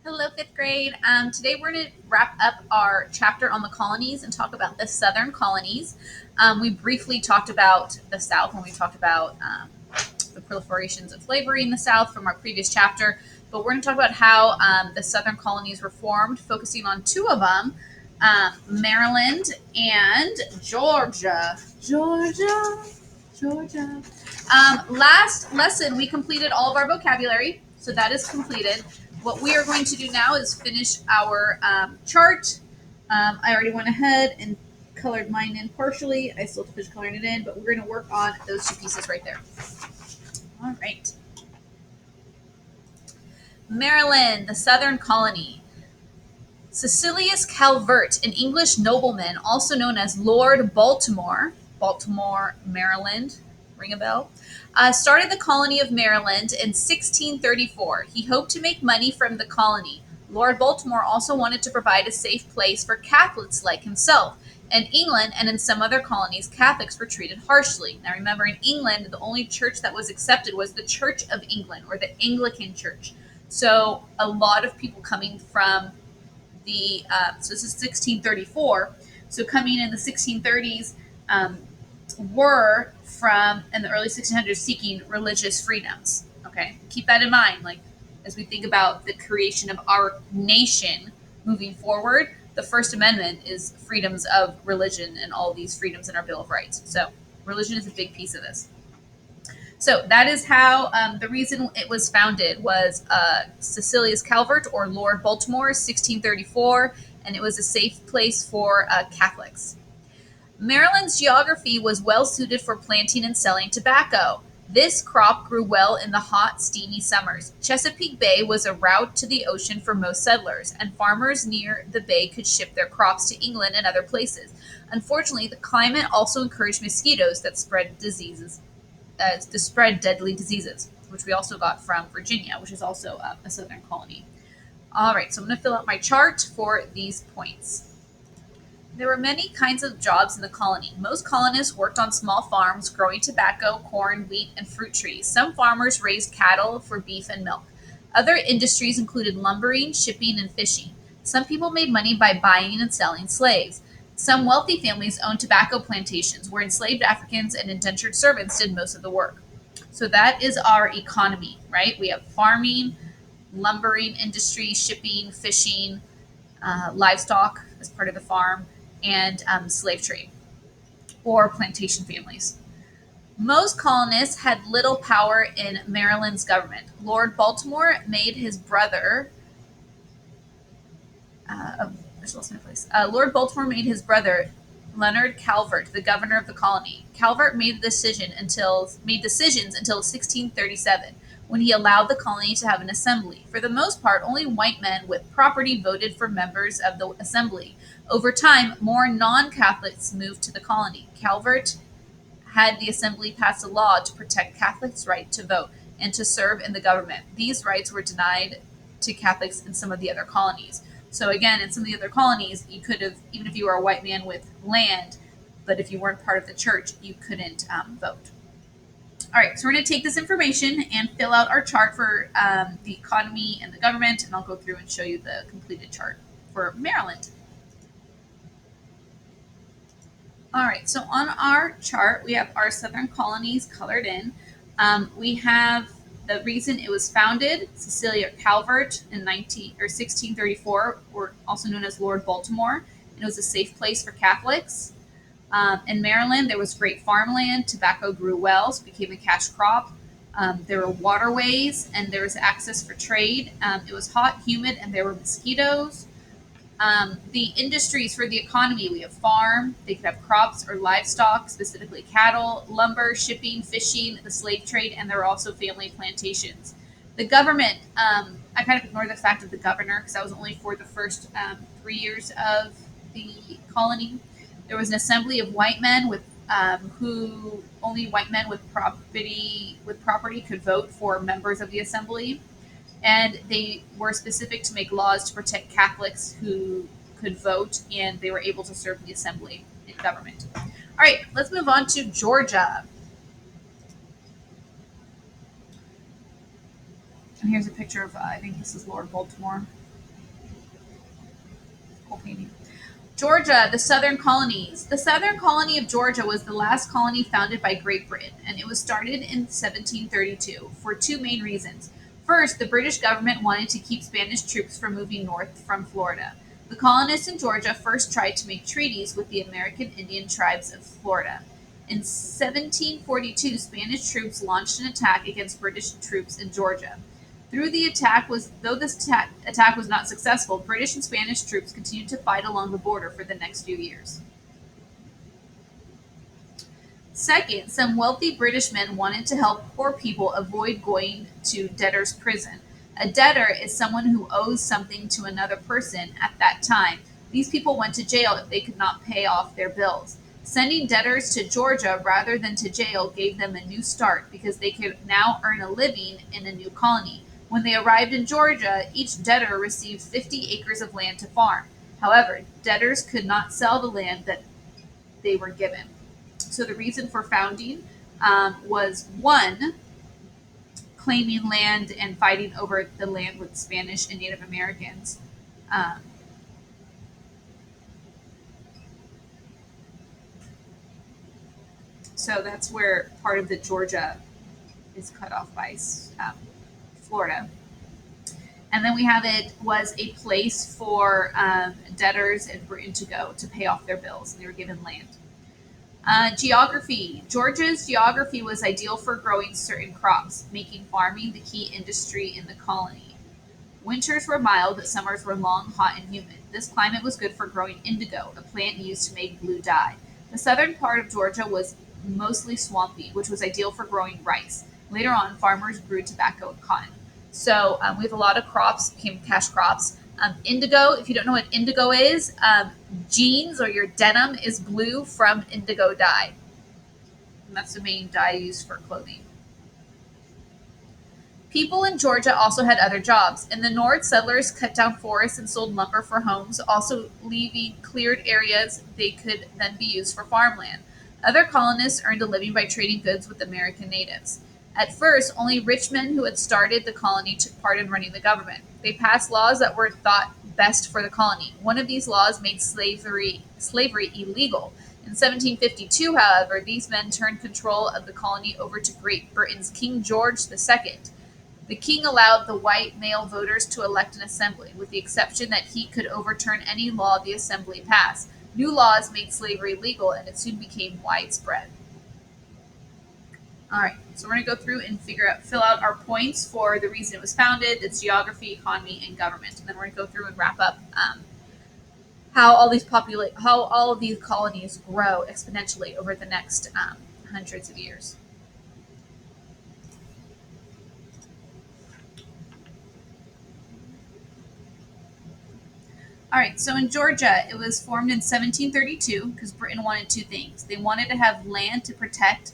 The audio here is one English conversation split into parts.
Hello, fifth grade. Today we're going to wrap up our chapter on the colonies and talk about the southern colonies. We briefly talked about the South when we talked about the proliferations of slavery in the South from our previous chapter, but we're going to talk about how the southern colonies were formed, focusing on two of them, Maryland and Georgia. Georgia. Last lesson, we completed all of our vocabulary, so that is completed. What we are going to do now is finish our chart. I already went ahead and colored mine in partially. I still have to finish coloring it in, but we're going to work on those two pieces right there. All right. Maryland, the southern colony. Cecilius Calvert, an English nobleman, also known as Lord Baltimore, Baltimore, Maryland, ring a bell, started the colony of Maryland in 1634. He hoped to make money from the colony. Lord Baltimore also wanted to provide a safe place for Catholics like himself. In England and in some other colonies, Catholics were treated harshly. Now remember, in England, the only church that was accepted was the Church of England, or the Anglican Church. So a lot of people coming from so this is 1634. So coming in the 1630s were from in the early 1600s seeking religious freedoms. Okay, keep that in mind. Like as we think about the creation of our nation moving forward, the First Amendment is freedoms of religion and all these freedoms in our Bill of Rights. So religion is a big piece of this. So that is how the reason it was founded was Cecilius Calvert or Lord Baltimore, 1634, and it was a safe place for Catholics. Maryland's geography was well suited for planting and selling tobacco. This crop grew well in the hot, steamy summers. Chesapeake Bay was a route to the ocean for most settlers, and farmers near the bay could ship their crops to England and other places. Unfortunately, the climate also encouraged mosquitoes that spread diseases to spread deadly diseases, which we also got from Virginia, which is also a southern colony. All right, so I'm going to fill out my chart for these points. There were many kinds of jobs in the colony. Most colonists worked on small farms growing tobacco, corn, wheat, and fruit trees. Some farmers raised cattle for beef and milk. Other industries included lumbering, shipping, and fishing. Some people made money by buying and selling slaves. Some wealthy families owned tobacco plantations where enslaved Africans and indentured servants did most of the work. So that is our economy, right? We have farming, lumbering industry, shipping, fishing, livestock as part of the farm, and slave trade or plantation families. Most colonists had little power in Maryland's government. Lord Baltimore made his brother. I just lost my place. Lord Baltimore made his brother Leonard Calvert the governor of the colony. Calvert made decisions until 1637, when he allowed the colony to have an assembly. For the most part, only white men with property voted for members of the assembly. Over time, more non-Catholics moved to the colony. Calvert had the assembly pass a law to protect Catholics' right to vote and to serve in the government. These rights were denied to Catholics in some of the other colonies. So again, in some of the other colonies, you could have, even if you were a white man with land, but if you weren't part of the church, you couldn't vote. All right, so we're going to take this information and fill out our chart for the economy and the government, and I'll go through and show you the completed chart for Maryland. All right, so on our chart, we have our southern colonies colored in. We have the reason it was founded, Cecilia Calvert in 1634, or also known as Lord Baltimore. It was a safe place for Catholics. In Maryland, there was great farmland. Tobacco grew well, so it became a cash crop. There were waterways, and there was access for trade. It was hot, humid, and there were mosquitoes. The industries for the economy, we have farm, they could have crops or livestock, specifically cattle, lumber, shipping, fishing, the slave trade, and there were also family plantations. The government, I kind of ignored the fact of the governor because that was only for the first 3 years of the colony. There was an assembly of white men with who only white men with property could vote for members of the assembly, and they were specific to make laws to protect Catholics who could vote, and they were able to serve in the assembly and government. All right, let's move on to Georgia. And here's a picture of, I think this is Lord Baltimore. Cool painting. Georgia, the Southern Colonies. The Southern Colony of Georgia was the last colony founded by Great Britain, and it was started in 1732 for two main reasons. First, the British government wanted to keep Spanish troops from moving north from Florida. The colonists in Georgia first tried to make treaties with the American Indian tribes of Florida. In 1742, Spanish troops launched an attack against British troops in Georgia. Though this attack was not successful, British and Spanish troops continued to fight along the border for the next few years. Second, some wealthy British men wanted to help poor people avoid going to debtor's prison. A debtor is someone who owes something to another person at that time. These people went to jail if they could not pay off their bills. Sending debtors to Georgia rather than to jail gave them a new start because they could now earn a living in a new colony. When they arrived in Georgia, each debtor received 50 acres of land to farm. However, debtors could not sell the land that they were given. So the reason for founding was one, claiming land and fighting over the land with Spanish and Native Americans. Um, so that's where part of the Georgia is cut off by Florida. And then we have it was a place for debtors in Britain to go to pay off their bills, and they were given land. Geography. Georgia's geography was ideal for growing certain crops, making farming the key industry in the colony. Winters were mild, but summers were long, hot, and humid. This climate was good for growing indigo, a plant used to make blue dye. The southern part of Georgia was mostly swampy, which was ideal for growing rice. Later on, farmers grew tobacco and cotton. So we have a lot of crops, became cash crops. Indigo, if you don't know what indigo is, jeans or your denim is blue from indigo dye. And that's the main dye used for clothing. People in Georgia also had other jobs. In the north, settlers cut down forests and sold lumber for homes, also leaving cleared areas they could then be used for farmland. Other colonists earned a living by trading goods with American natives. At first, only rich men who had started the colony took part in running the government. They passed laws that were thought best for the colony. One of these laws made slavery illegal. In 1752, however, these men turned control of the colony over to Great Britain's King George II. The king allowed the white male voters to elect an assembly, with the exception that he could overturn any law the assembly passed. New laws made slavery legal, and it soon became widespread. All right, so we're going to go through and fill out our points for the reason it was founded, its geography, economy, and government. And then we're going to go through and wrap up how all of these colonies grow exponentially over the next hundreds of years. All right, so in Georgia, it was formed in 1732 because Britain wanted two things. They wanted to have land to protect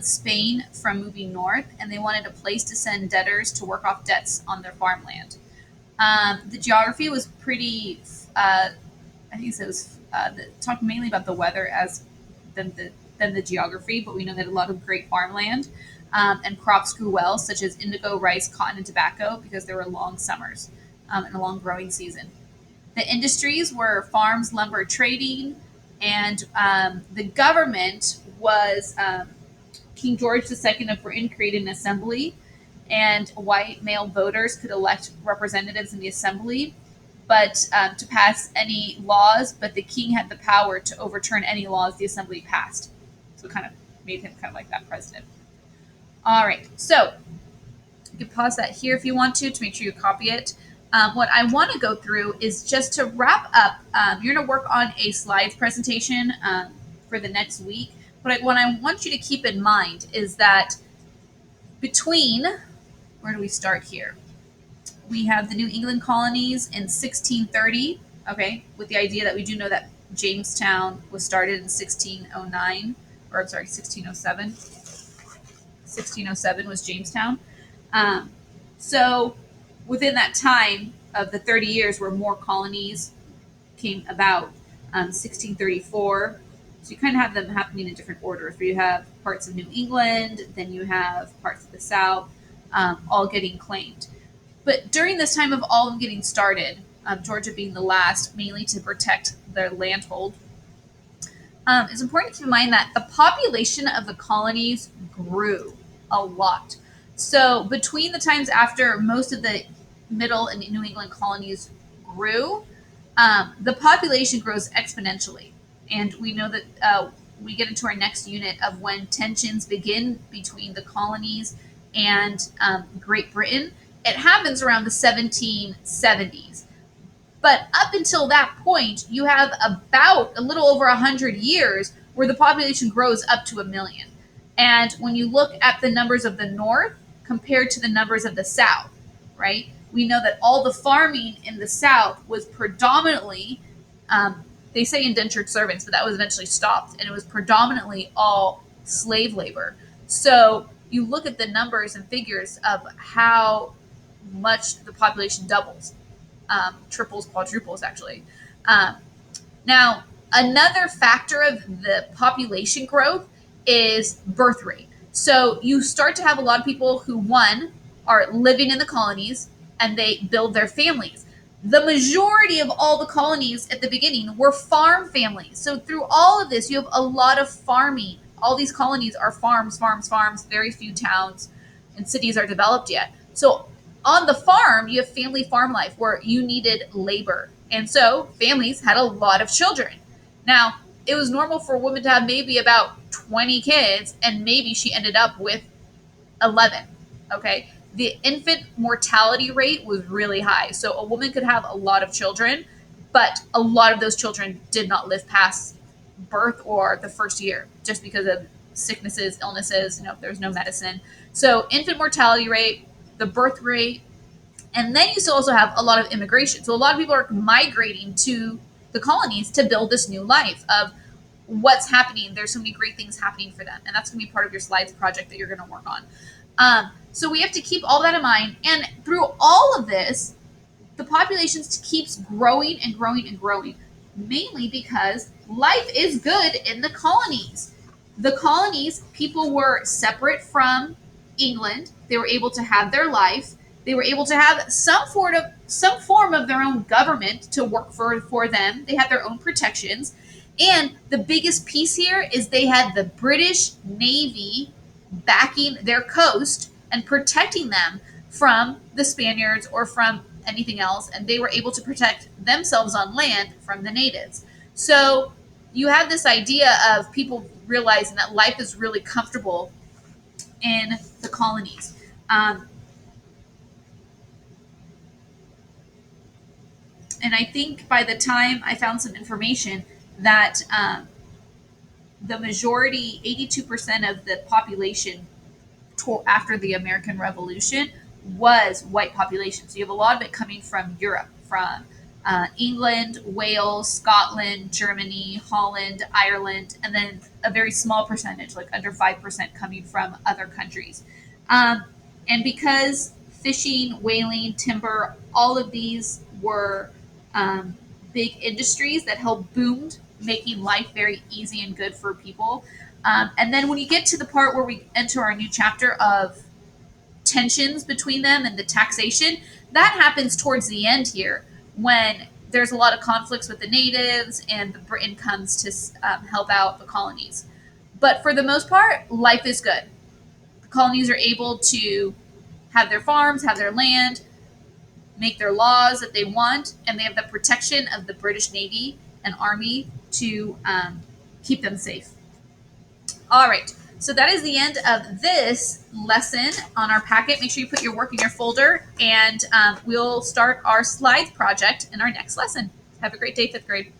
Spain from moving north, and they wanted a place to send debtors to work off debts on their farmland. The geography was pretty, I think it was talked mainly about the weather as than the geography, but we know that a lot of great farmland and crops grew well, such as indigo, rice, cotton, and tobacco, because there were long summers and a long growing season. The industries were farms, lumber, trading, and the government was King George II of Britain created an assembly, and white male voters could elect representatives in the assembly, but to pass any laws. But the king had the power to overturn any laws the assembly passed. So it kind of made him kind of like that president. All right, so you can pause that here if you want to make sure you copy it. What I want to go through is just to wrap up. You're going to work on a slides presentation for the next week. But what I want you to keep in mind is that where do we start here? We have the New England colonies in 1630, okay, with the idea that we do know that Jamestown was started in 1609, or I'm sorry, 1607. 1607 was Jamestown. So within that time of the 30 years where more colonies came about, 1634. So you kind of have them happening in different orders, where you have parts of New England, then you have parts of the South, all getting claimed. But during this time of all of them getting started, Georgia being the last, mainly to protect their landhold. It's important to keep in mind that the population of the colonies grew a lot. So between the times after most of the Middle and New England colonies grew, the population grows exponentially. And we know that we get into our next unit of when tensions begin between the colonies and Great Britain. It happens around the 1770s. But up until that point, you have about a little over 100 years where the population grows up to 1 million. And when you look at the numbers of the North compared to the numbers of the South, right, we know that all the farming in the South was predominantly, they say indentured servants, but that was eventually stopped. And it was predominantly all slave labor. So you look at the numbers and figures of how much the population doubles, triples, quadruples, actually. Um, Now, another factor of the population growth is birth rate. So you start to have a lot of people who, one, are living in the colonies and they build their families. The majority of all the colonies at the beginning were farm families. So through all of this, you have a lot of farming. All these colonies are farms, farms, farms. Very few towns and cities are developed yet. So on the farm, you have family farm life where you needed labor. And so families had a lot of children. Now, it was normal for a woman to have maybe about 20 kids, and maybe she ended up with 11. Okay. The infant mortality rate was really high. So a woman could have a lot of children, but a lot of those children did not live past birth or the first year just because of sicknesses, illnesses, there's no medicine. So infant mortality rate, the birth rate, and then you still also have a lot of immigration. So a lot of people are migrating to the colonies to build this new life of what's happening. There's so many great things happening for them. And that's going to be part of your slides project that you're going to work on. So we have to keep all that in mind. And through all of this, the population keeps growing and growing and growing, mainly because life is good in the colonies. The colonies, people were separate from England. They were able to have their life. They were able to have some form of their own government to work for them. They had their own protections. And the biggest piece here is they had the British Navy backing their coast and protecting them from the Spaniards or from anything else, and they were able to protect themselves on land from the natives. So you have this idea of people realizing that life is really comfortable in the colonies. And I think by the time I found some information that the majority, 82% of the population after the American Revolution was white population. So you have a lot of it coming from Europe, from England, Wales, Scotland, Germany, Holland, Ireland, and then a very small percentage, like under 5%, coming from other countries. And because fishing, whaling, timber, all of these were big industries that helped boomed, making life very easy and good for people. And then when you get to the part where we enter our new chapter of tensions between them and the taxation, that happens towards the end here when there's a lot of conflicts with the natives and the Britain comes to help out the colonies. But for the most part, life is good. The colonies are able to have their farms, have their land, make their laws that they want, and they have the protection of the British Navy and Army to keep them safe. All right, so that is the end of this lesson on our packet. Make sure you put your work in your folder, and we'll start our slides project in our next lesson. Have a great day, 5th grade.